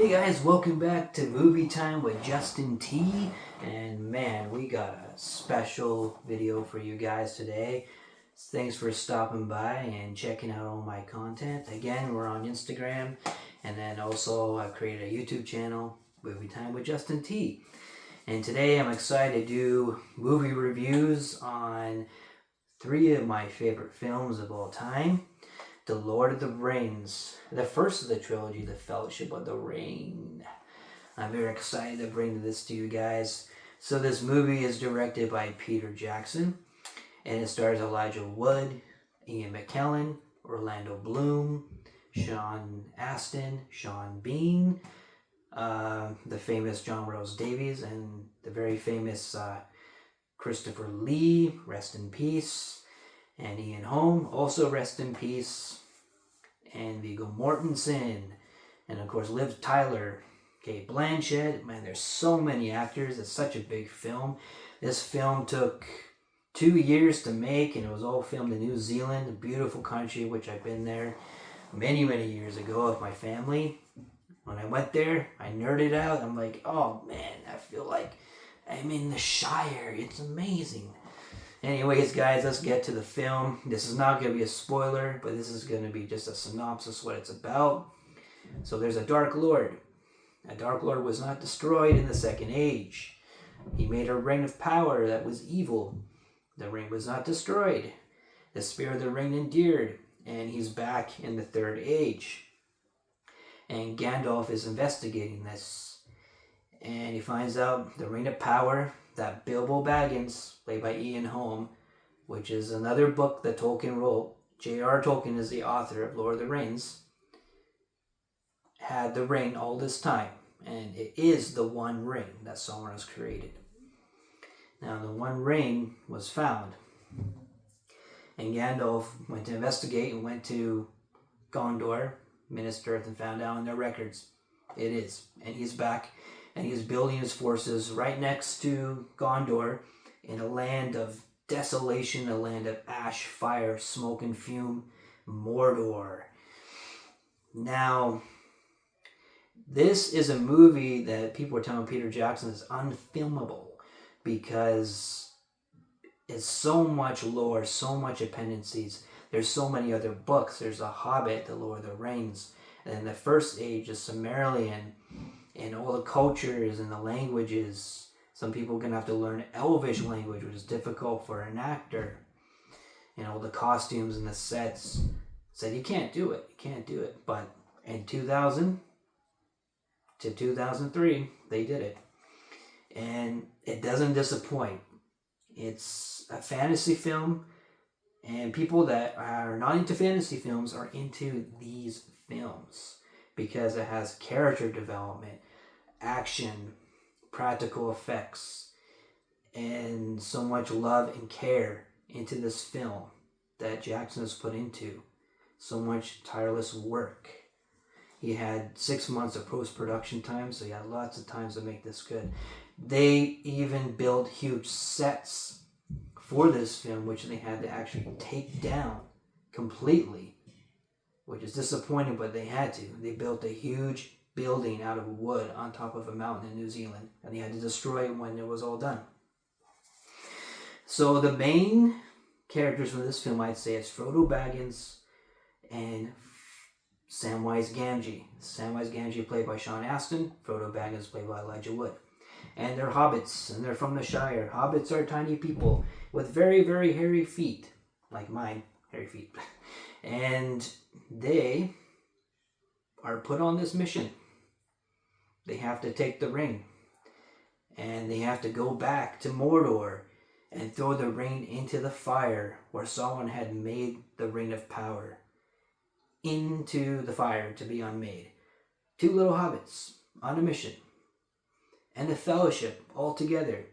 Hey guys, welcome back to Movie Time with Justin T. And man, we got a special video for you guys today. Thanks for stopping by and checking out all my content. Again, we're on Instagram, and then also I've created a YouTube channel, Movie Time with Justin T. And today I'm excited to do movie reviews on three of my favorite films of all time. The Lord of the Rings, the first of the trilogy, The Fellowship of the Ring. I'm very excited to bring this to you guys. So this movie is directed by Peter Jackson, and it stars Elijah Wood, Ian McKellen, Orlando Bloom, Sean Astin, Sean Bean, the famous John Rose Davies, and the very famous Christopher Lee, rest in peace. And Ian Holm, also rest in peace. And Viggo Mortensen. And of course, Liv Tyler, Kate Blanchett. Man, there's so many actors. It's such a big film. This film took 2 years to make, and it was all filmed in New Zealand, a beautiful country, which I've been there many, many years ago with my family. When I went there, I nerded out. I'm like, oh man, I feel like I'm in the Shire. It's amazing. Anyways, guys, let's get to the film. This is not going to be a spoiler, but this is going to be just a synopsis of what it's about. So there's a Dark Lord. A Dark Lord was not destroyed in the Second Age. He made a ring of power that was evil. The ring was not destroyed. The spirit of the ring endured, and he's back in the Third Age. And Gandalf is investigating this. And he finds out the ring of power that Bilbo Baggins, played by Ian Holm, which is another book that Tolkien wrote. J.R. Tolkien is the author of Lord of the Rings, had the ring all this time, and it is the one ring that Sauron has created. Now, the one ring was found, and Gandalf went to investigate and went to Gondor, Minas Tirith, and found out in their records it is, and he's back. And he's building his forces right next to Gondor in a land of desolation, a land of ash, fire, smoke, and fume, Mordor. Now, this is a movie that people are telling Peter Jackson is unfilmable because it's so much lore, so much appendices. There's so many other books. There's The Hobbit, The Lord of the Rings, and then the First Age is Silmarillion. And all the cultures and the languages. Some people are going to have to learn Elvish language, which is difficult for an actor. And all the costumes and the sets. Said you can't do it. You can't do it. But in 2000 to 2003, they did it. And it doesn't disappoint. It's a fantasy film. And people that are not into fantasy films are into these films. Because it has character development, action, practical effects, and so much love and care into this film that Jackson has put into. So much tireless work. He had 6 months of post-production time, so he had lots of time to make this good. They even built huge sets for this film, which they had to actually take down completely. Which is disappointing, but they had to. They built a huge building out of wood on top of a mountain in New Zealand, and they had to destroy it when it was all done. So the main characters from this film, I'd say, is Frodo Baggins and Samwise Gamgee. Samwise Gamgee played by Sean Astin, Frodo Baggins played by Elijah Wood. And they're hobbits, and they're from the Shire. Hobbits are tiny people with very, very hairy feet, like mine, hairy feet. And they are put on this mission. They have to take the ring. And they have to go back to Mordor and throw the ring into the fire where Sauron had made the ring of power. Into the fire to be unmade. 2 little hobbits on a mission. And the Fellowship all together.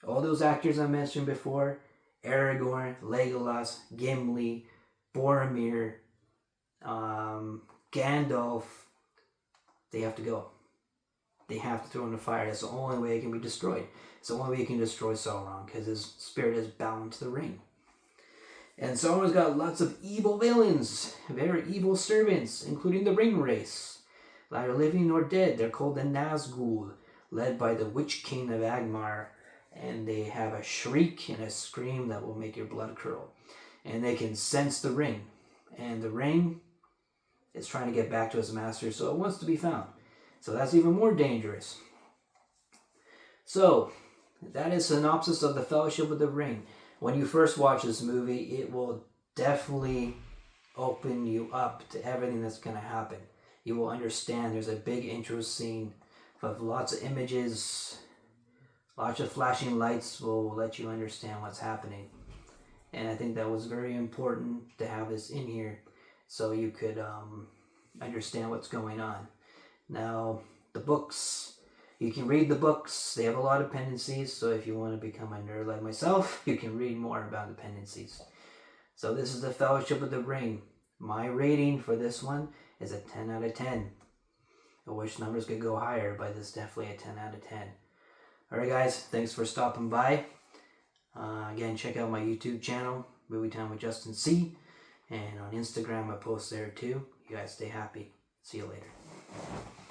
All those actors I mentioned before. Aragorn, Legolas, Gimli, Boromir, Gandalf, they have to go. They have to throw in the fire. That's the only way it can be destroyed. It's the only way you can destroy Sauron, because his spirit is bound to the ring. And Sauron's got lots of evil villains, very evil servants, including the Ring Race. neither living nor dead. They're called the Nazgul, led by the Witch King of Angmar. And they have a shriek and a scream that will make your blood curl. And they can sense the ring. And the ring is trying to get back to its master, so it wants to be found. So that's even more dangerous. So, that is a synopsis of the Fellowship of the Ring. When you first watch this movie, it will definitely open you up to everything that's going to happen. You will understand there's a big intro scene of lots of images, lots of flashing lights will let you understand what's happening. And I think that was very important to have this in here so you could understand what's going on. Now, the books, you can read the books. They have a lot of appendices, so if you want to become a nerd like myself, you can read more about the appendices. So this is the Fellowship of the Ring. My rating for this one is a 10 out of 10. I wish numbers could go higher, but it's definitely a 10 out of 10. Alright guys, thanks for stopping by. Again, check out my YouTube channel, Movie Time with Justin C. And on Instagram, I post there too. You guys stay happy. See you later.